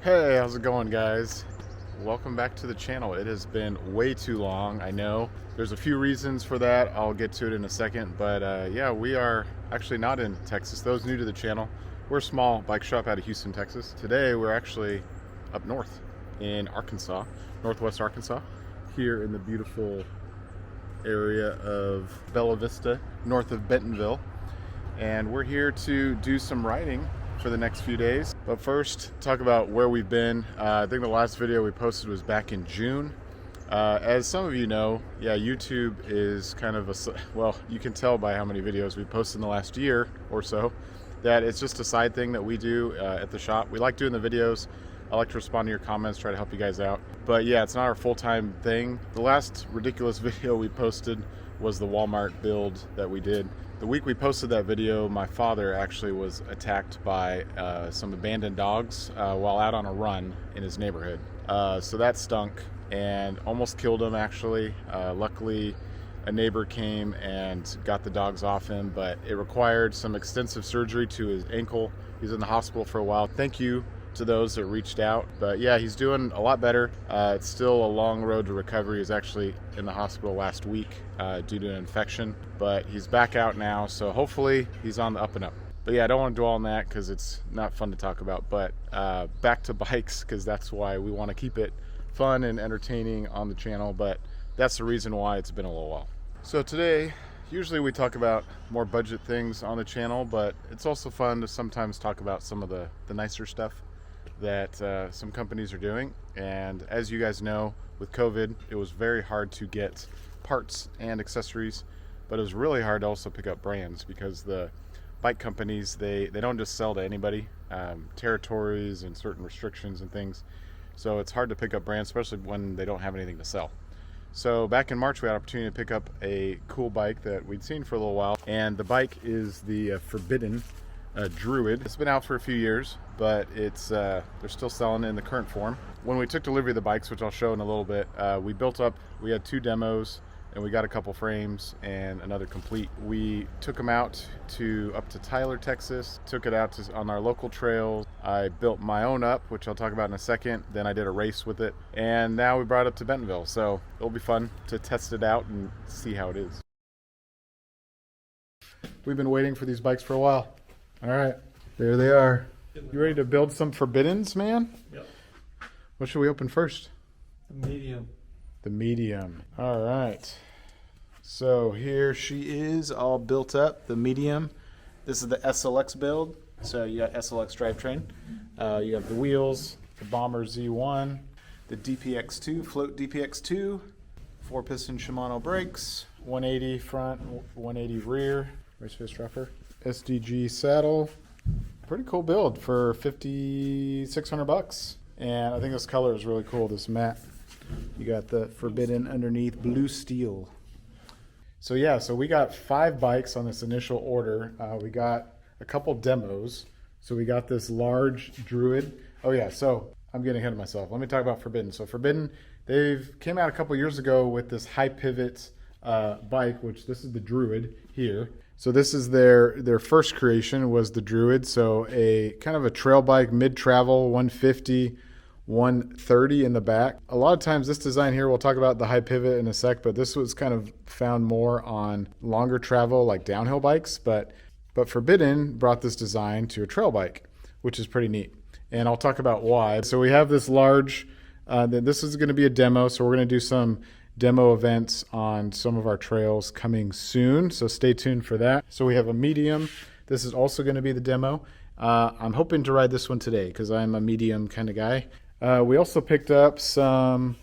Hey, how's it going, guys? Welcome back to the channel. It has been way too long, I know. There's a few reasons for that. I'll get to it in a second, but yeah, we are actually not in Texas. Those new to the channel, we're a small bike shop out of Houston, Texas. Today, we're actually up north in Arkansas, northwest Arkansas, here in the beautiful area of Bella Vista, north of Bentonville. And we're here to do some riding for the next few days. But first, talk about where we've been. I think the last video we posted was back in June. As some of you know, yeah, YouTube is kind of well, you can tell by how many videos we posted in the last year or so, that it's just a side thing that we do at the shop. We like doing the videos. I like to respond to your comments, try to help you guys out. But yeah, it's not our full-time thing. The last ridiculous video we posted was the Walmart build that we did. The week we posted that video, my father actually was attacked by some abandoned dogs while out on a run in his neighborhood. So that stunk and almost killed him, actually. Luckily, a neighbor came and got the dogs off him, but it required some extensive surgery to his ankle. He's in the hospital for a while. Thank you to those that reached out, but yeah, he's doing a lot better. It's still a long road to recovery. He was actually in the hospital last week due to an infection, but he's back out now, so hopefully he's on the up and up. But yeah, I don't want to dwell on that because it's not fun to talk about, but back to bikes, because that's why we want to keep it fun and entertaining on the channel, but that's the reason why it's been a little while. So today, usually we talk about more budget things on the channel, but it's also fun to sometimes talk about some of the nicer stuff that some companies are doing. And as you guys know, with COVID, it was very hard to get parts and accessories, but it was really hard to also pick up brands because the bike companies, they don't just sell to anybody, territories and certain restrictions and things. So it's hard to pick up brands, especially when they don't have anything to sell. So back in March, we had an opportunity to pick up a cool bike that we'd seen for a little while, and the bike is the Forbidden Druid. It's been out for a few years, but it's they're still selling it in the current form. When we took delivery of the bikes, which I'll show in a little bit, we had 2 demos, and we got a couple frames and another complete. We took them out up to Tyler, Texas, took it out on our local trails. I built my own up, which I'll talk about in a second. Then I did a race with it, and now we brought it up to Bentonville. So it'll be fun to test it out and see how it is. We've been waiting for these bikes for a while. All right, there they are. You ready to build some Forbiddens, man? Yep. What should we open first? The medium. The medium. All right. So here she is, all built up, the medium. This is the SLX build. So you got SLX drivetrain. You have the wheels, the Bomber Z1, the DPX2, float DPX2, 4-piston Shimano brakes, 180 front, 180 rear, race face dropper, SDG saddle. Pretty cool build for $5,600. And I think this color is really cool, this matte. You got the Forbidden underneath, blue steel. So yeah, so we got 5 bikes on this initial order. We got a couple demos. So we got this large Druid. Oh yeah, so I'm getting ahead of myself. Let me talk about Forbidden. So Forbidden, they've came out a couple years ago with this high pivot bike, which this is the Druid here. So this is their first creation was the Druid. So a kind of a trail bike, mid-travel, 150, 130 in the back. A lot of times this design here, we'll talk about the high pivot in a sec, but this was kind of found more on longer travel, like downhill bikes. But Forbidden brought this design to a trail bike, which is pretty neat. And I'll talk about why. So we have this large, this is gonna be a demo. So we're gonna do some demo events on some of our trails coming soon, so stay tuned for that. So we have a medium. This is also going to be the demo. I'm hoping to ride this one today because I'm a medium kind of guy. We also picked up some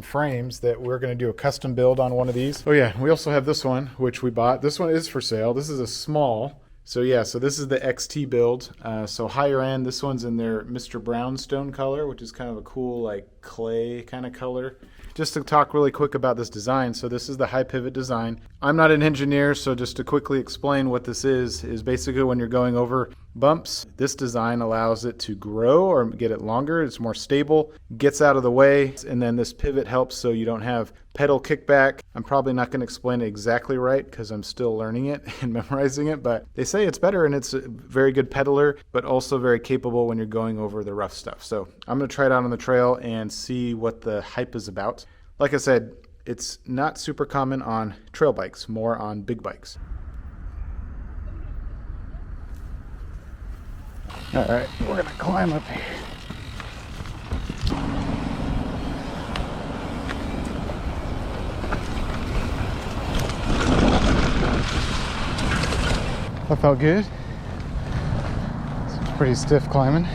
frames that we're going to do a custom build on one of these. Oh yeah, we also have this one, which we bought. This one is for sale. This is a small. So yeah, so this is the XT build. So higher end, this one's in their Mr. Brownstone color, which is kind of a cool like clay kind of color. Just to talk really quick about this design, so this is the high pivot design. I'm not an engineer, so just to quickly explain what this is basically when you're going over bumps. This design allows it to grow or get it longer. It's more stable, gets out of the way, and then this pivot helps so you don't have pedal kickback. I'm probably not going to explain it exactly right because I'm still learning it and memorizing it, but they say it's better and it's a very good pedaler, but also very capable when you're going over the rough stuff. So I'm going to try it out on the trail and see what the hype is about. Like I said, it's not super common on trail bikes, more on big bikes. All right, we're gonna climb up here. That felt good. It's pretty stiff climbing.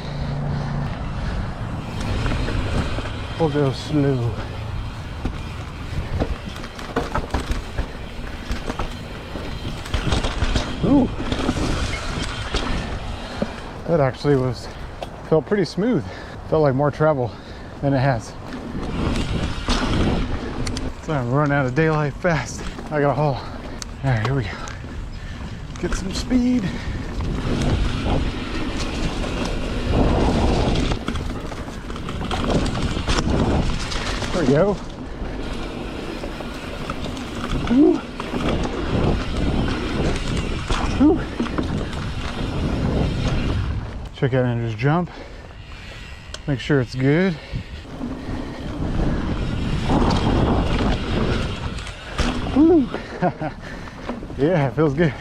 We'll go slow. Ooh. That actually felt pretty smooth. Felt like more travel than it has. So I'm running out of daylight fast. I got a haul. All right, here we go. Get some speed. There we go. Woo. Woo. Check out Andrew's jump. Make sure it's good. Woo. Yeah, it feels good.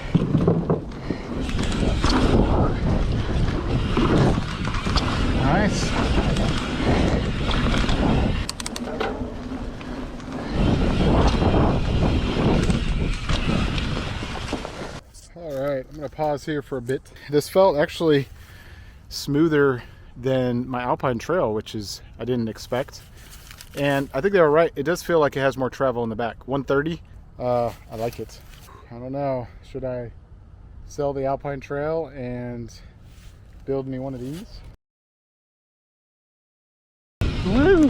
Nice. All right, I'm gonna pause here for a bit. This felt actually smoother than my Alpine Trail, which is I didn't expect. And I think they were right. It does feel like it has more travel in the back. 130, I like it. I don't know, should I sell the Alpine Trail and build me one of these? Woo!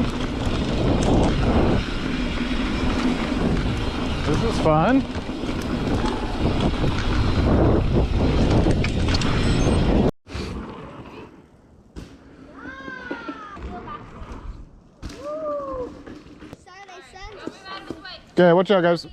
This is fun. Okay, watch out, guys.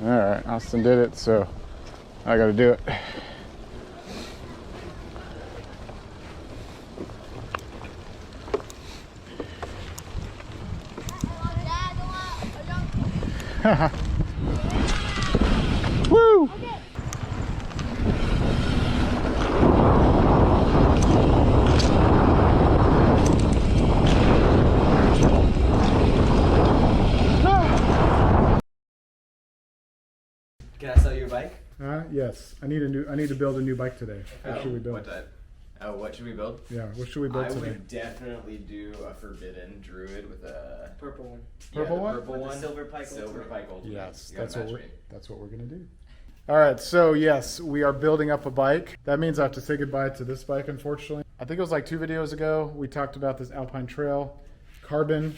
All right, Austin did it, so I got to do it. Woo! Okay. Can I sell you a bike? Yes. I need to build a new bike today. What should we build? What type? Oh, what should we build? Yeah, what should we build today? I would definitely do a Forbidden Druid with a purple one. Purple one? Purple one. Silver pike. Silver pike ultimate. Yes, that's what we're gonna do. All right, so yes, we are building up a bike. That means I have to say goodbye to this bike, unfortunately. I think it was like 2 videos ago, we talked about this Alpine Trail Carbon,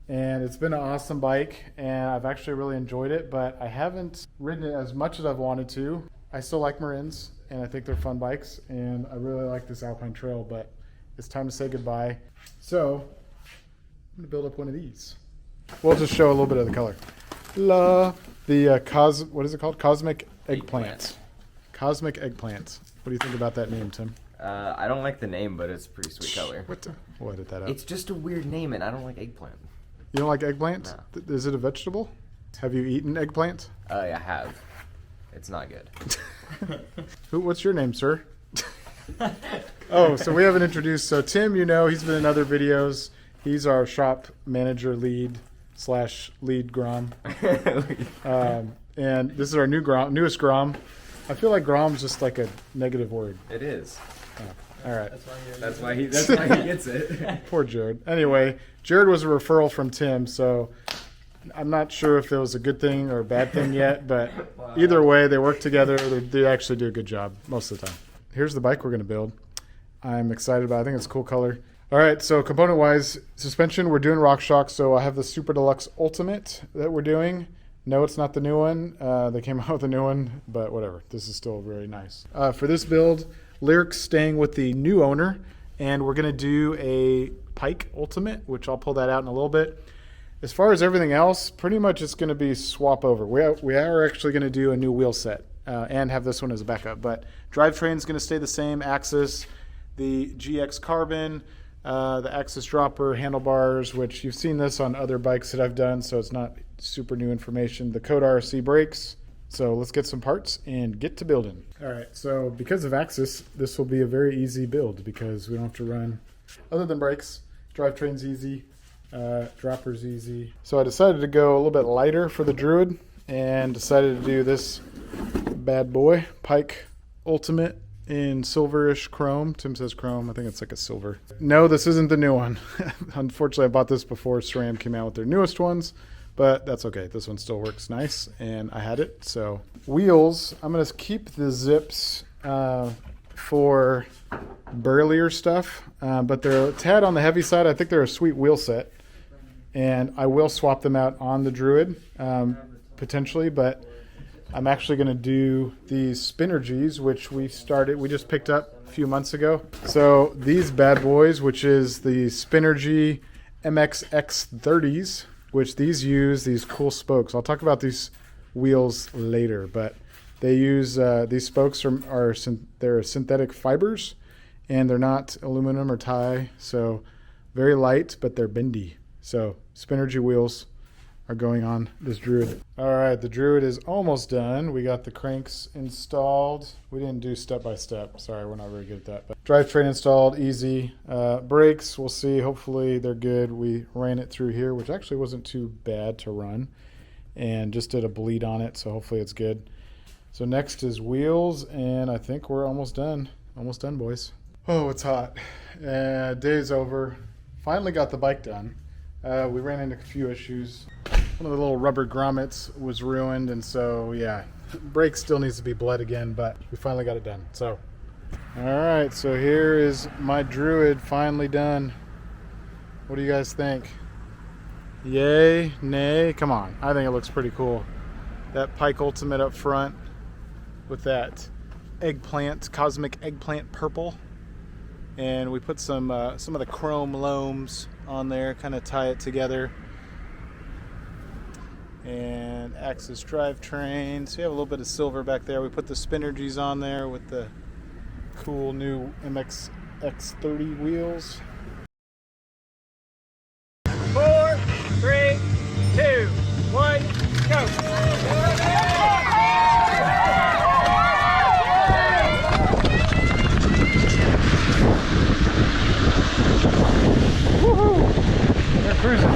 and it's been an awesome bike, and I've actually really enjoyed it, but I haven't ridden it as much as I've wanted to. I still like Marins, and I think they're fun bikes, and I really like this Alpine Trail, but it's time to say goodbye. So I'm gonna build up one of these. We'll just show a little bit of the color. What is it called? Cosmic Eggplant. Cosmic Eggplant. What do you think about that name, Tim? I don't like the name, but it's a pretty sweet color. We'll edit that out. It's just a weird name, and I don't like eggplant. You don't like eggplant? No. Is it a vegetable? Have you eaten eggplant? I have. It's not good. What's your name, sir? Oh, so we haven't introduced. So Tim, he's been in other videos. He's our shop manager lead / lead Grom. And this is our newest Grom. I feel like Grom's just like a negative word. It is. Oh, all right. That's why he gets it. Poor Jared. Anyway, Jared was a referral from Tim, so I'm not sure if it was a good thing or a bad thing yet, but either way, they work together. They actually do a good job most of the time. Here's the bike we're going to build. I'm excited about it. I think it's a cool color. All right, so component-wise, suspension, we're doing RockShox. So I have the Super Deluxe Ultimate that we're doing. No, it's not the new one. They came out with a new one, but whatever. This is still very nice. For this build, Lyric's staying with the new owner, and we're going to do a Pike Ultimate, which I'll pull that out in a little bit. As far as everything else, pretty much it's going to be swap over. We are actually going to do a new wheel set and have this one as a backup. But drivetrain is going to stay the same, Axis, the GX Carbon, the Axis dropper, handlebars, which you've seen this on other bikes that I've done, so it's not super new information. The Code RC brakes. So let's get some parts and get to building. All right, so because of Axis, this will be a very easy build because we don't have to run, other than brakes, drivetrain's easy. Dropper's easy. So I decided to go a little bit lighter for the Druid and decided to do this bad boy, Pike Ultimate in silverish chrome. Tim says chrome. I think it's like a silver. No, this isn't the new one. Unfortunately, I bought this before SRAM came out with their newest ones, but that's okay. This one still works nice, and I had it. So wheels, I'm going to keep the zips for burlier stuff, but they're a tad on the heavy side. I think they're a sweet wheel set. And I will swap them out on the Druid, potentially, but I'm actually going to do these Spinergies, which we just picked up a few months ago. So these bad boys, which is the Spinergy MXX30s, which these use these cool spokes. I'll talk about these wheels later, but they use, these spokes they're synthetic fibers, and they're not aluminum or tie, so very light, but they're bendy. So Spinergy wheels are going on this Druid. All right, the Druid is almost done. We got the cranks installed. We didn't do step by step. Sorry, we're not very good at that. But drivetrain installed, easy. Brakes, we'll see. Hopefully they're good. We ran it through here, which actually wasn't too bad to run, and just did a bleed on it, so hopefully it's good. So next is wheels, and I think we're almost done. Almost done, boys. Oh, it's hot. Day's over. Finally got the bike done. We ran into a few issues. One of the little rubber grommets was ruined, and so yeah, brake still needs to be bled again, but we finally got it done. So, all right, so here is my Druid finally done. What do you guys think? Yay, nay? Come on, I think it looks pretty cool. That Pike Ultimate up front with that eggplant, cosmic eggplant purple. And we put some of the chrome loams on there, kind of tie it together. And Axis drivetrain. So you have a little bit of silver back there. We put the Spinergies on there with the cool new MXX30 wheels. 4, 3, 2, 1, go! They're cruising.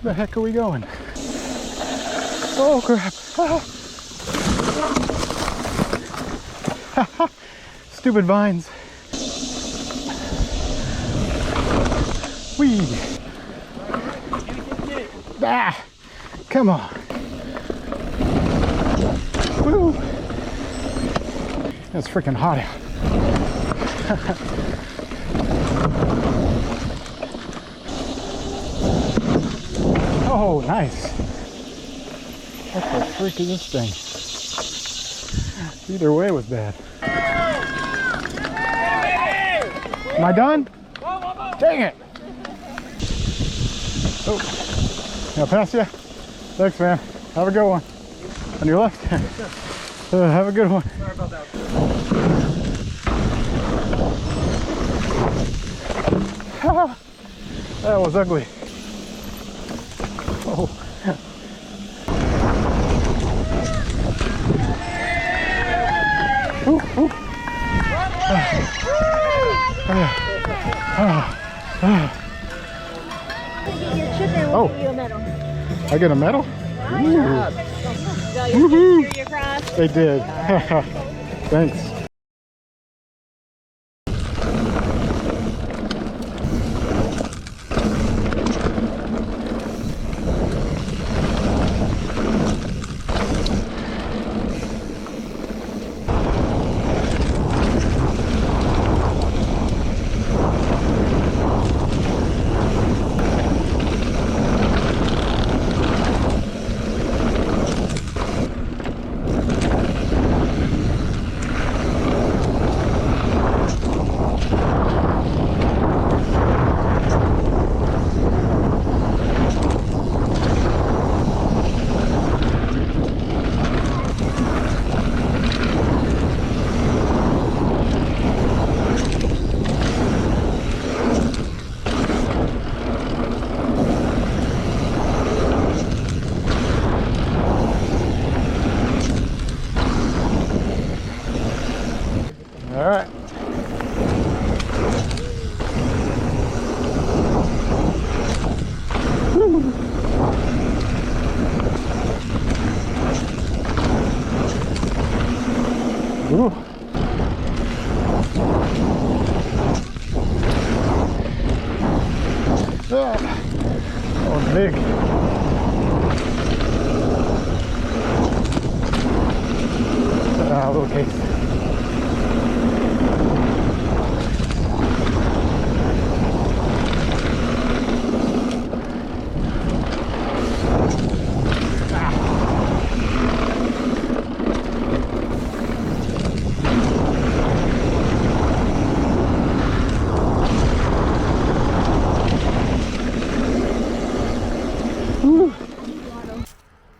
Where the heck are we going? Oh crap. Stupid vines. Whee! Ah! Come on. Woo! It's freaking hot out. Oh, nice. What the freak is this thing? Either way was bad. Am I done? Dang it! Oh, can I pass you? Thanks, man. Have a good one. On your left. Have a good one. Sorry about that. That was ugly. Oh. Ooh, ooh. Your chip and we'll give you a medal. I get a medal? Nice job. Woohoo! You across? They did. Thanks. All right. Ooh. Ah, that one's big. Little case.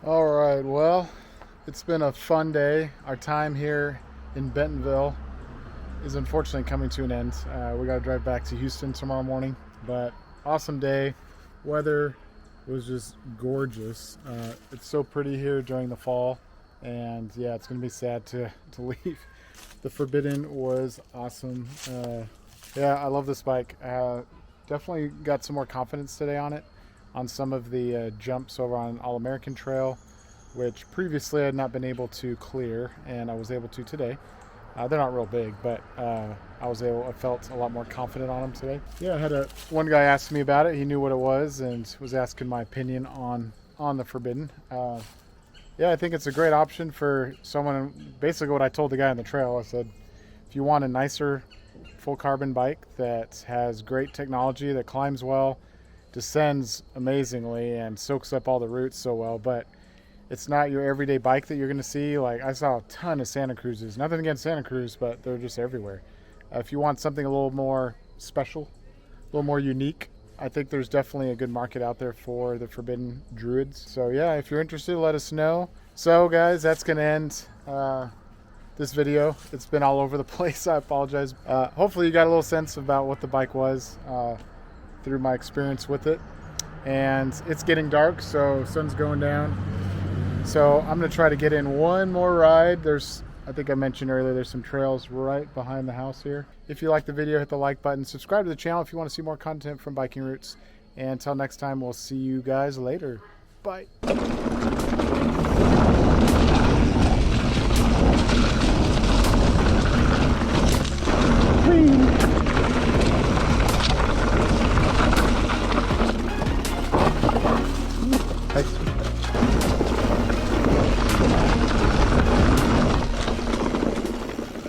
All right, well, it's been a fun day. Our time here in Bentonville is unfortunately coming to an end. We got to drive back to Houston tomorrow morning, but awesome day. Weather was just gorgeous. It's so pretty here during the fall, and yeah, it's gonna be sad to leave. The Forbidden was awesome. Yeah, I love this bike. Definitely got some more confidence today on some of the jumps over on All-American Trail, which previously I had not been able to clear, and I was able to today. They're not real big, but I felt a lot more confident on them today. Yeah, I had one guy asked me about it. He knew what it was and was asking my opinion on the Forbidden. Yeah, I think it's a great option for someone. Basically what I told the guy on the trail, I said, if you want a nicer full carbon bike that has great technology, that climbs well, descends amazingly, and soaks up all the roots so well, but it's not your everyday bike that you're going to see. Like, I saw a ton of Santa Cruzes. Nothing against Santa Cruz, but they're just everywhere. If you want something a little more special, a little more unique, I think there's definitely a good market out there for the Forbidden Druids. So yeah, if you're interested, let us know. So guys, that's going to end this video. It's been all over the place. I apologize. Hopefully you got a little sense about what the bike was through my experience with it. And it's getting dark, so sun's going down. So I'm going to try to get in one more ride. I think I mentioned earlier, there's some trails right behind the house here. If you like the video, hit the like button. Subscribe to the channel if you want to see more content from Biking Roots. And until next time, we'll see you guys later. Bye.